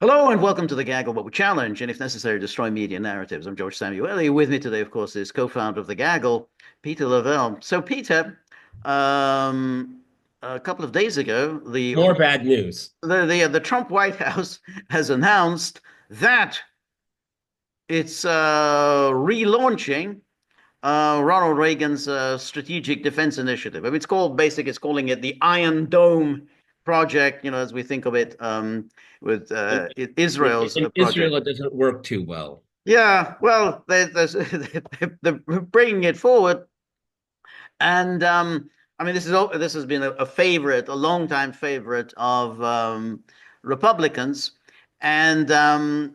Hello and welcome to the Gaggle What We Challenge, and if necessary, destroy media narratives. I'm George Szamuely. With me today, of course, is co-founder of the Gaggle, Peter Lavelle. So, Peter, a couple of days ago, More bad news. the Trump White House has announced that it's relaunching Ronald Reagan's Strategic Defense Initiative. I mean, it's calling it the Iron Dome project, as we think of it, with In, Israel's in project. Israel, it doesn't work too well. Yeah, well, they're bringing it forward, and I mean, this has been a favorite, a long-time favorite of Republicans, and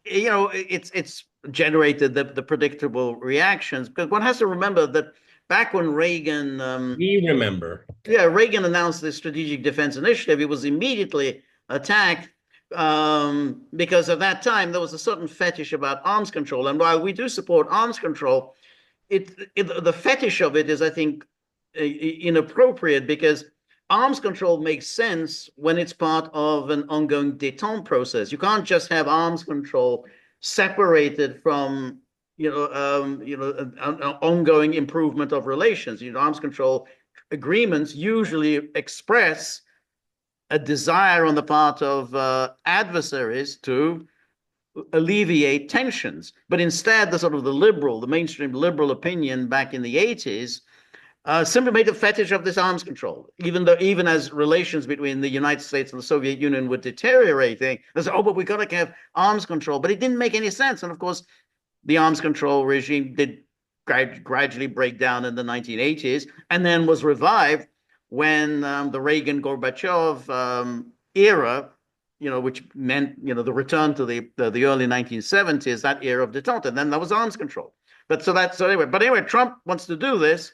it's generated the predictable reactions because one has to remember that back when Reagan, We remember. yeah, Reagan announced the Strategic Defense Initiative, it was immediately attacked because at that time there was a certain fetish about arms control. And while we do support arms control, the fetish of it is, I think, inappropriate because arms control makes sense when it's part of an ongoing détente process. You can't just have arms control separated from an ongoing improvement of relations. Arms control agreements usually express a desire on the part of adversaries to alleviate tensions. But instead, the mainstream liberal opinion back in the 80s simply made a fetish of this arms control. Even as relations between the United States and the Soviet Union were deteriorating, they said, "Oh, but we got to have arms control." But it didn't make any sense. And of course, the arms control regime did gradually break down in the 1980s, and then was revived when the Reagan-Gorbachev era, which meant the return to the early 1970s, that era of detente, and then that was arms control. But anyway, Trump wants to do this,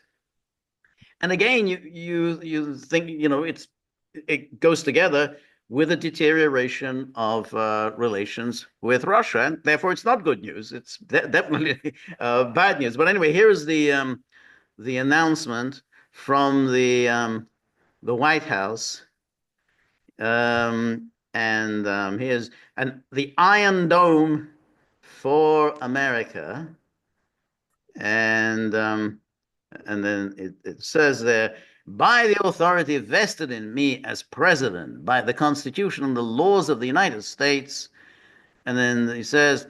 and again, you think it goes together with a deterioration of relations with Russia, and therefore it's not good news. It's definitely bad news. But anyway, here is the announcement from the White House, and here's the Iron Dome for America, and then it says there, by the authority vested in me as president, by the Constitution and the laws of the United States. And then he says,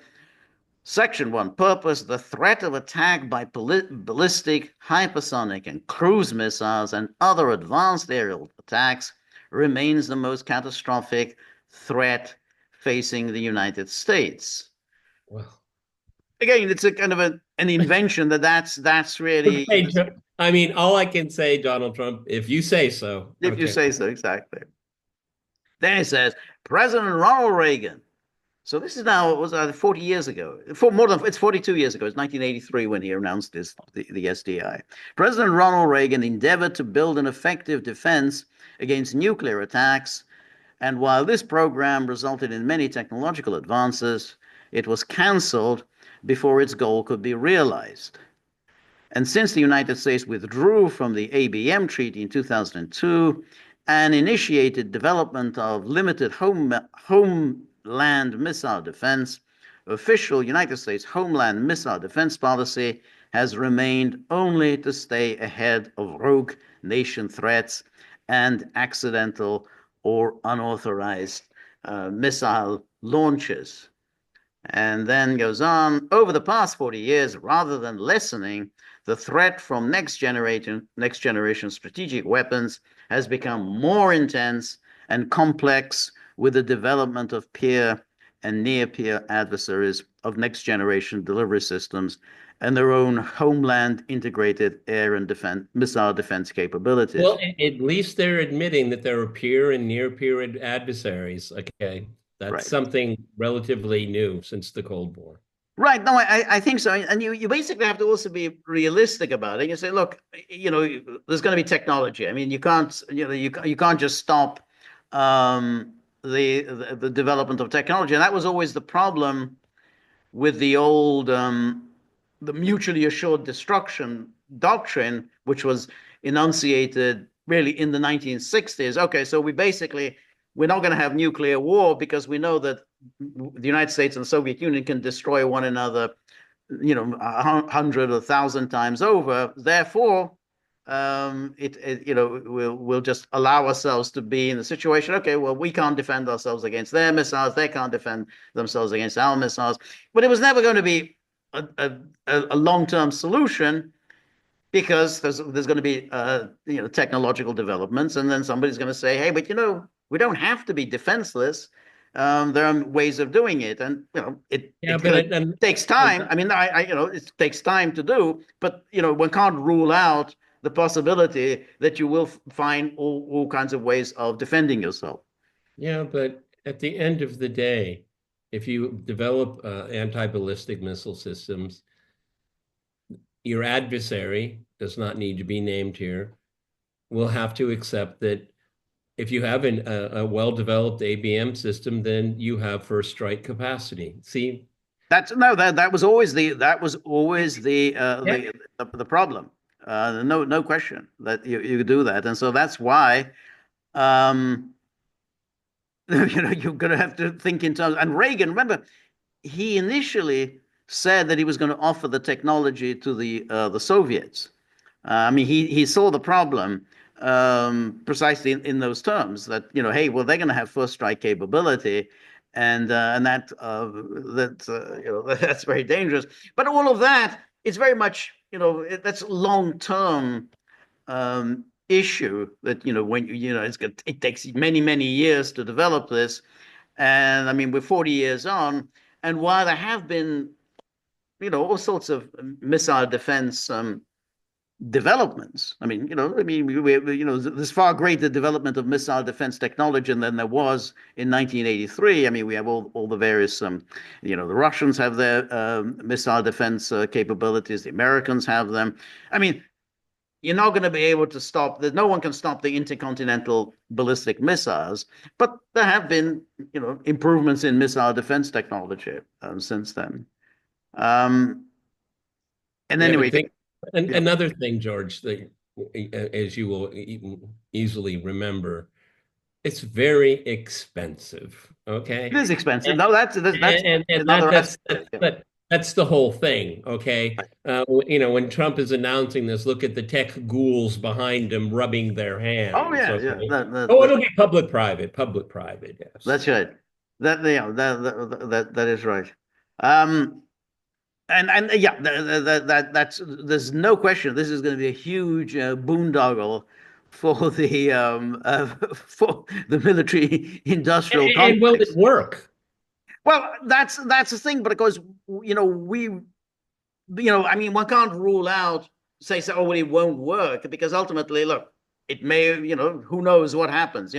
Section 1, purpose, the threat of attack by ballistic, hypersonic, and cruise missiles and other advanced aerial attacks remains the most catastrophic threat facing the United States. Well, Again, it's a kind of an invention that's really, okay, I mean, all I can say, Donald Trump, if you say so. if you Okay. say so, exactly. Then it says President Ronald Reagan. So this is now, it was 40 years ago. It's 42 years ago. It's 1983 when he announced the SDI. President Ronald Reagan endeavored to build an effective defense against nuclear attacks. And while this program resulted in many technological advances, it was canceled before its goal could be realized. And since the United States withdrew from the ABM Treaty in 2002 and initiated development of limited homeland missile defense, official United States homeland missile defense policy has remained only to stay ahead of rogue nation threats and accidental or unauthorized missile launches. And then goes on, over the past 40 years, rather than lessening, the threat from next generation strategic weapons has become more intense and complex with the development of peer and near peer adversaries of next generation delivery systems and their own homeland integrated air and missile defense capabilities. Well, at least they're admitting that there are peer and near peer adversaries. Okay. That's Right. something relatively new since the Cold War. Right. No, I think so. And you basically have to also be realistic about it. You say, look, there's going to be technology. I mean, you can't just stop the development of technology. And that was always the problem with the mutually assured destruction doctrine, which was enunciated really in the 1960s. Okay, so we're not going to have nuclear war because we know that the United States and the Soviet Union can destroy one another, 100 or 1,000 times over. Therefore, we'll just allow ourselves to be in the situation. Okay, well, we can't defend ourselves against their missiles. They can't defend themselves against our missiles. But it was never going to be a long-term solution, because there's going to be technological developments, and then somebody's going to say, hey, but we don't have to be defenseless. There are ways of doing it, and Yeah, it takes time. I mean, it takes time to do, but one can't rule out the possibility that you will find all kinds of ways of defending yourself. yeah, but at the end of the day, if you develop anti-ballistic missile systems, your adversary does not need to be named here, will have to accept that if you have a well-developed ABM system, then you have first strike capacity. See, that was always the yeah, the problem. No question that you do that, and so that's why um, you're going to have to think in terms. And Reagan, remember, he initially said that he was going to offer the technology to the Soviets. I mean, he saw the problem precisely in those terms, that hey, well, they're going to have first strike capability, and that's very dangerous. But all of that is very much that's long term issue, that when it takes many years to develop this, and I mean we're 40 years on, and while there have been all sorts of missile defense developments. There's far greater development of missile defense technology than there was in 1983. I mean, we have all the various, the Russians have their missile defense capabilities. The Americans have them. I mean, you're not going to be able to stop that. No one can stop the intercontinental ballistic missiles, but there have been, improvements in missile defense technology since then. And yeah, anyway, but think yeah. another thing, George, that as you will easily remember, it's very expensive. It Okay. is expensive. No, that's And another aspect. Yeah. that's the whole thing. Okay. When Trump is announcing this, look at the tech ghouls behind him rubbing their Oh hands. yeah, yeah. Okay. Oh, it'll be public private. Yes. That's right. That is right. Um, and yeah, that's there's no question. This is going to be a huge boondoggle for the for the military industrial And will it complex. work? Well, that's the thing, but because I mean, one can't rule out, say, oh, well, it won't work, because ultimately, look, it may, who knows what happens.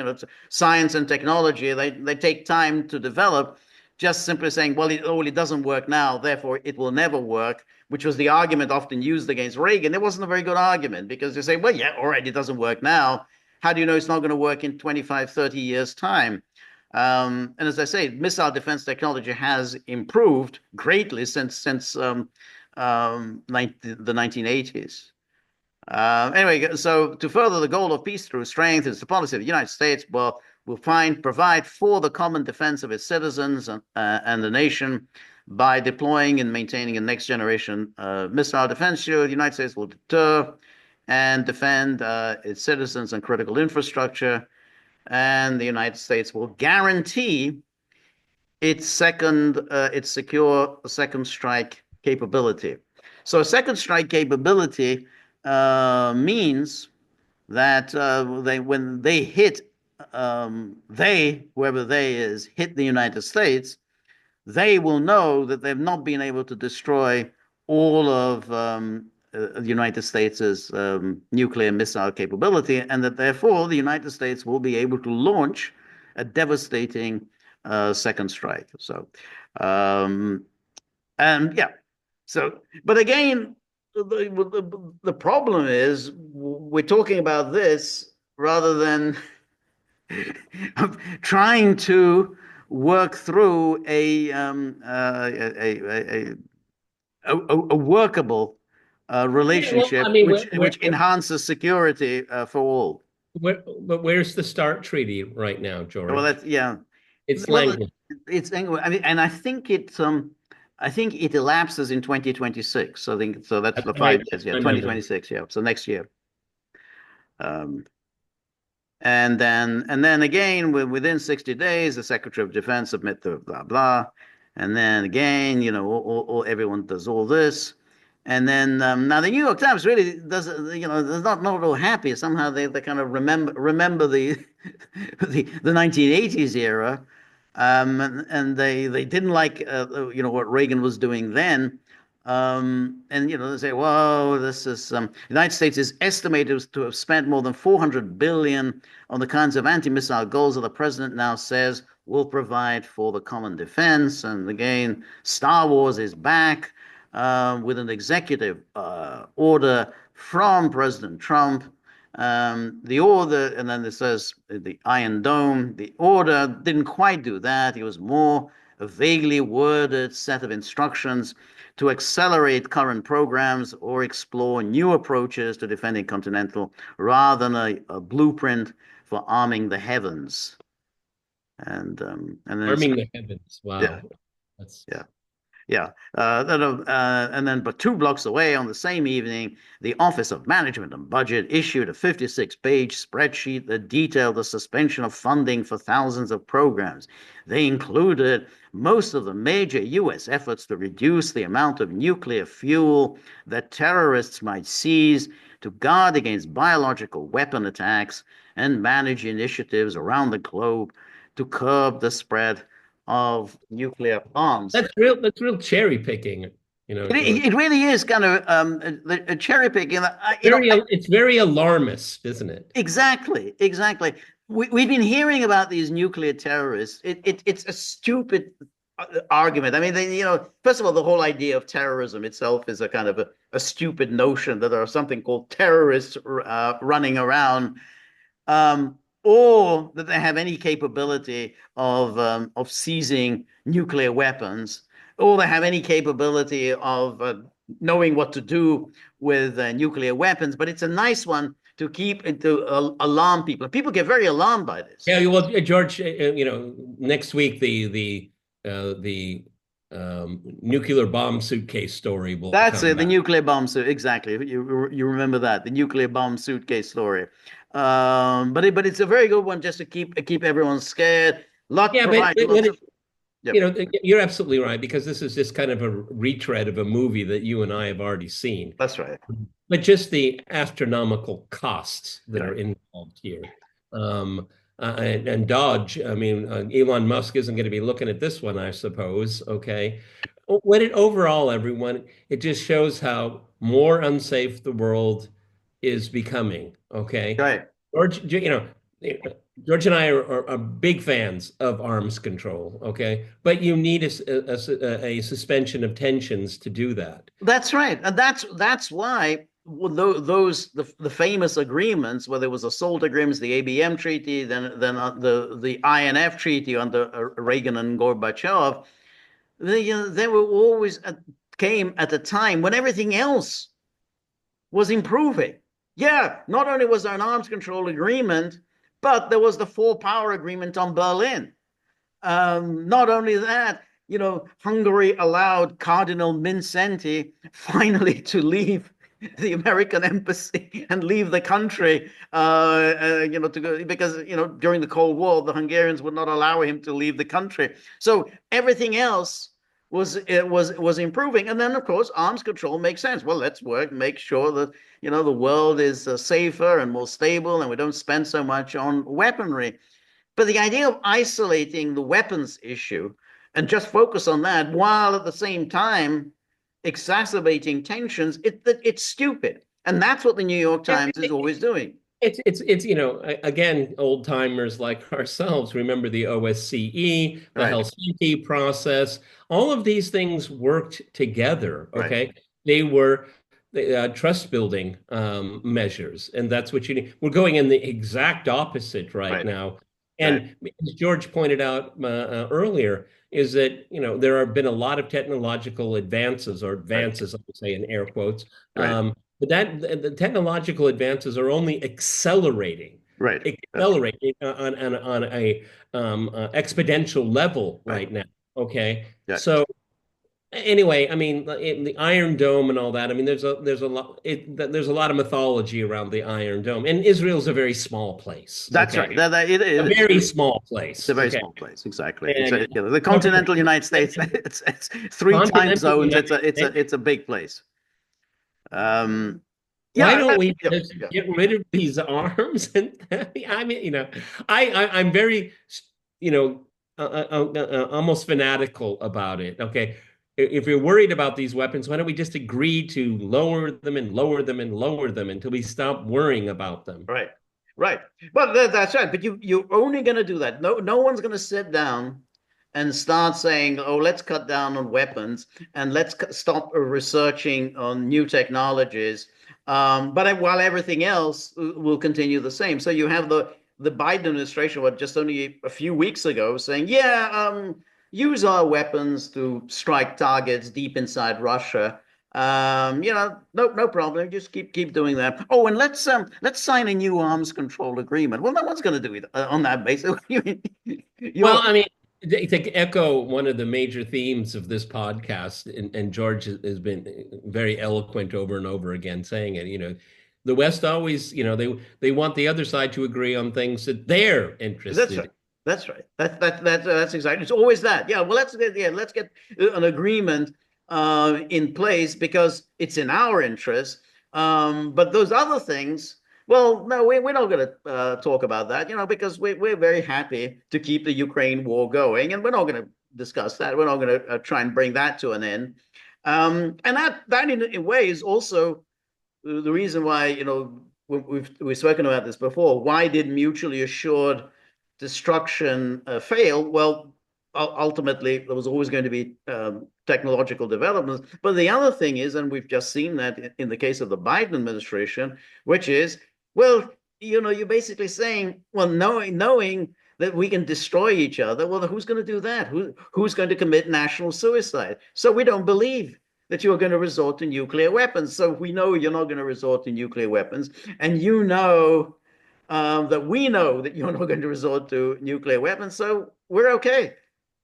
Science and technology, they take time to develop. Just simply saying, well, it doesn't work now, therefore it will never work, which was the argument often used against Reagan. It wasn't a very good argument, because they say, well, yeah, all right, it doesn't work now. How do you know it's not going to work in 25, 30 years' time? And as I say, missile defense technology has improved greatly since the 1980s. Anyway, so to further the goal of peace through strength is the policy of the United States. Well, will provide for the common defense of its citizens and the nation by deploying and maintaining a next generation missile defense shield. The United States will deter and defend its citizens and critical infrastructure, and the United States will guarantee its secure second strike capability. So a second strike capability means that when they hit, whoever they is, hit the United States, they will know that they've not been able to destroy all of the United States' nuclear missile capability, and that therefore the United States will be able to launch a devastating second strike. So, and yeah, so, but again, the problem is we're talking about this rather than trying to work through a workable Yeah, well, relationship I mean, which enhances security for all. but where's the START treaty right now, Well, George? that's yeah. It's Well, language. it's anyway. I mean, and I think it elapses in 2026. I think so. That's That's the my 5 years. Yeah, my memory. 2026. Yeah, so next year. Um, and then again, within 60 days, the Secretary of Defense submit the blah blah, and then again, everyone does all this, and then now the New York Times really does, they're not all happy. Somehow they kind of remember the the 1980s era, and they didn't like what Reagan was doing then. And they say, "Whoa, this is the United States is estimated to have spent more than 400 billion on the kinds of anti-missile goals that the president now says will provide for the common defense." And again, Star Wars is back with an executive order from President Trump. The order, and then it says the Iron Dome, the order didn't quite do that. It was more a vaguely worded set of instructions to accelerate current programs or explore new approaches to defending continental rather than a blueprint for arming the heavens. And then it's, Arming the heavens. yeah, Wow. That's yeah. Yeah. And then, but 2 blocks away on the same evening, the Office of Management and Budget issued a 56-page spreadsheet that detailed the suspension of funding for thousands of programs. They included most of the major U.S. efforts to reduce the amount of nuclear fuel that terrorists might seize, to guard against biological weapon attacks, and manage initiatives around the globe to curb the spread of nuclear arms. that's real cherry picking, George. It really is kind of a cherry picking. It's very alarmist, isn't it? Exactly, exactly. We've been hearing about these nuclear terrorists. It's a stupid argument. I mean, first of all, the whole idea of terrorism itself is a kind of a stupid notion that there are something called terrorists running around, or that they have any capability of seizing nuclear weapons, or they have any capability of knowing what to do with nuclear weapons. But it's a nice one to keep and to alarm people. People get very alarmed by this. Yeah, well, George, next week the nuclear bomb suitcase story will That's come it, the back. nuclear bomb suit. Exactly. You remember that, the nuclear bomb suitcase story. But it's a very good one just to keep everyone scared. Lot Yeah, provide lots of. Yep. you're absolutely right, because this is just kind of a retread of a movie that you and I have already seen. That's right. But just the astronomical costs that are Right. involved here. And Dodge, I mean, Elon Musk isn't going to be looking at this one, I suppose. Okay. Overall, everyone, it just shows how more unsafe the world is becoming. Okay. Right. George, George and I are big fans of arms control. Okay. But you need a suspension of tensions to do that. That's right, and that's why those the famous agreements, where there was a SALT agreements, the ABM treaty, then the INF treaty under Reagan and Gorbachev, they were always came at a time when everything else was improving. Yeah, not only was there an arms control agreement, but there was the four-power agreement on Berlin. Not only that, Hungary allowed Cardinal Mindszenty finally to leave the American embassy and leave the country, to go, because, during the Cold War, the Hungarians would not allow him to leave the country. So everything else was improving. And then, of course, arms control makes sense. Well, let's make sure that, the world is safer and more stable, and we don't spend so much on weaponry. But the idea of isolating the weapons issue and just focus on that, while at the same time exacerbating tensions, it's stupid. And that's what the New York Times is always doing. It's again, old timers like ourselves remember the OSCE, the Right, Helsinki process. All of these things worked together. right, Okay, they were trust building measures, and that's what you need. We're going in the exact opposite right right, now. right, And as George pointed out earlier, is that there have been a lot of technological advances, or right, advances, I would say in air quotes, right, but the technological advances are only accelerating. Right. accelerate on a exponential level Right. right now. Okay, Yeah. so anyway, I mean, the Iron Dome and all that. I mean, there's a lot of mythology around the Iron Dome, and Israel's a very small place. That's right. Okay, It a is. very small It's place. a very Okay, small place. Exactly. and The continental United States. It's three time continental zones. United States. It's a big place. Um, Why yeah. don't we Yeah. just Yeah. get rid of these arms? And I mean, I'm very, you know, almost fanatical about it. Okay, if you're worried about these weapons, why don't we just agree to lower them and lower them and lower them until we stop worrying about them? Right. Right. Well, that's right. But you're only going to do that. No one's going to sit down and start saying, "Oh, let's cut down on weapons and let's stop researching on new technologies." But while everything else will continue the same. So you have the Biden administration, what just only a few weeks ago, saying, "Yeah, use our weapons to strike targets deep inside Russia." No problem. Just keep doing that. Oh, and let's sign a new arms control agreement. Well, no one's going to do it on that basis. Well, You're I mean, to echo one of the major themes of this podcast, and George has been very eloquent over and over again saying it, the West always, they want the other side to agree on things that they're That's interested right. in. That's right. That's exactly. It's always that. Yeah. Well, let's get an agreement in place because it's in our interest. But those other things, well, no, we're not going to talk about that. Because we're very happy to keep the Ukraine war going, and we're not going to discuss that. We're not going to try and bring that to an end. And that in a way is also the reason why we've spoken about this before. Why did mutually assured destruction fail? Well, ultimately there was always going to be technological developments. But the other thing is, and we've just seen that in the case of the Biden administration, which is, well, you're basically saying, well, knowing that we can destroy each other, well, who's going to do that? Who's going to commit national suicide? So we don't believe that you're going to resort to nuclear weapons. So we know you're not going to resort to nuclear weapons, and that we know that you're not going to resort to nuclear weapons. So we're okay.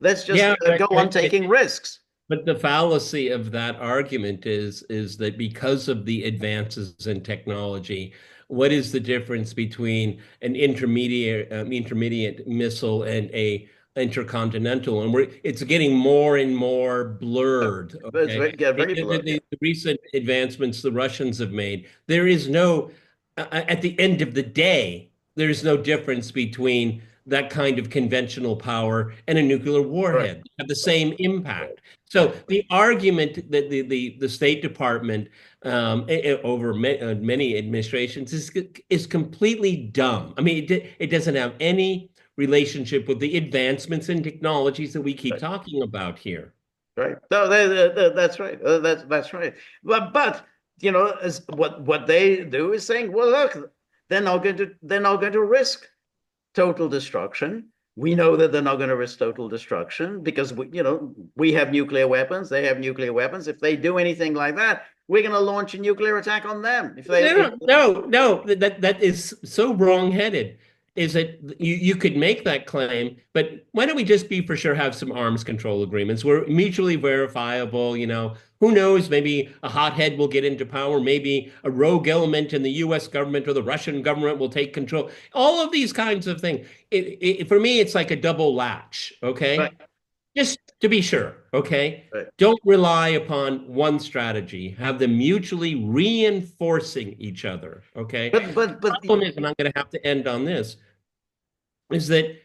Let's just Yeah, go on taking risks. but the fallacy of that argument is that because of the advances in technology, what is the difference between an intermediate missile and a intercontinental? And it's getting more and more blurred. It's Okay, very blurred. Yeah. the recent advancements the Russians have made, there is no, at the end of the day, there is no difference between that kind of conventional power and a nuclear Right. warhead. They have the same impact. So the argument that the State Department over many administrations is completely dumb. I mean, it doesn't have any relationship with the advancements in technologies that we keep Right. talking about here. Right. No, that's right. That's right. But as what they do is saying, well, look, they're not going to risk total destruction. We know that they're not going to risk total destruction because we have nuclear weapons. They have nuclear weapons. If they do anything like that, we're going to launch a nuclear attack on them. No, that is so wrong-headed. Is that you could make that claim, but why don't we just be for sure have some arms control agreements? We're mutually verifiable, who knows, maybe a hothead will get into power, maybe a rogue element in the US government or the Russian government will take control. All of these kinds of things. For me, it's like a double latch, okay? Right. Just to be sure, okay? Right. Don't rely upon one strategy. Have them mutually reinforcing each other, okay? But The problem is, and I'm going to have to end on this, is that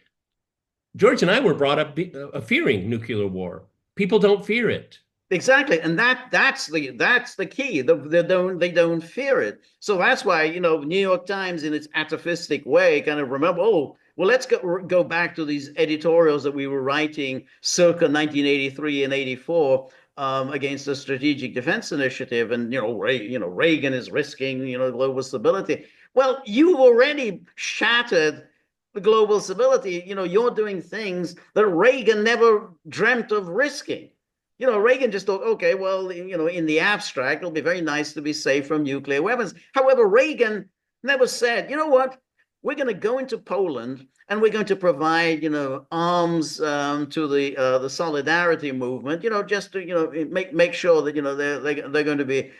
George and I were brought up fearing nuclear war. People don't fear it. Exactly, and that's the key. They don't fear it. So that's why New York Times, in its atavistic way, kind of remember. Oh, well, let's go back to these editorials that we were writing circa 1983 and 84 against the Strategic Defense Initiative, and Reagan is risking global stability. Well, you've already shattered the global stability. You're doing things that Reagan never dreamt of risking. Reagan just thought, okay, well, in the abstract, it'll be very nice to be safe from nuclear weapons. However, Reagan never said, you know what? we're going to go into Poland and we're going to provide, arms to the solidarity movement, just to, make sure that, they're going to be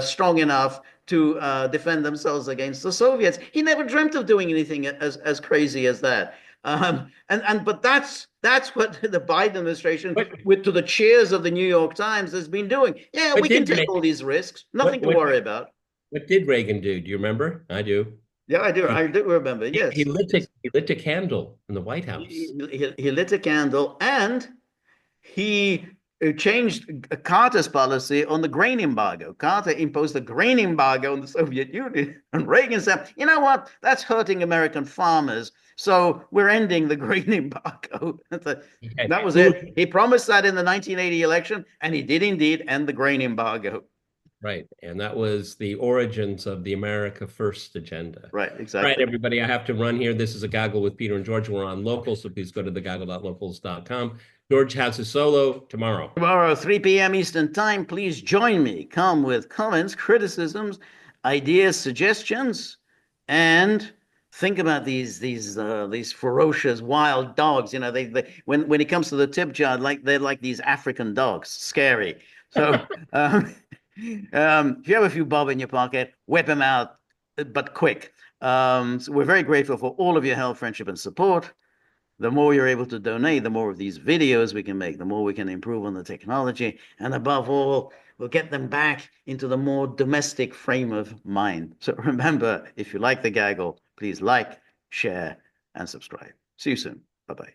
strong enough to defend themselves against the Soviets. He never dreamt of doing anything as crazy as that. But that's what the Biden administration, to the cheers of the New York Times, has been doing. Yeah, we can take all these risks. Nothing to worry about. What did Reagan do? Do you remember? I do. Yeah, I do. He, I do remember. Yes, he lit a candle in the White House. He lit a candle, and he changed Carter's policy on the grain embargo. Carter imposed a grain embargo on the Soviet Union, and Reagan said, "You know what? That's hurting American farmers. So we're ending the grain embargo." That was it. He promised that in the 1980 election, and he did indeed end the grain embargo. Right. And that was the origins of the America First agenda. Right, exactly. All right, everybody, I have to run here. This is A Goggle with Peter and George. We're on Local, so please go to thegoggle.locals.com. George has a solo tomorrow. Tomorrow, 3 p.m. Eastern Time. Please join me. Come with comments, criticisms, ideas, suggestions, and think about these ferocious wild dogs. When it comes to the tip jar, they're like these African dogs, scary. So if you have a few bob in your pocket, whip them out, but quick. So we're very grateful for all of your help, friendship, and support. The more you're able to donate, the more of these videos we can make, the more we can improve on the technology, and above all, we'll get them back into the more domestic frame of mind. So remember, if you like The Gaggle, please like, share, and subscribe. See you soon. Bye-bye.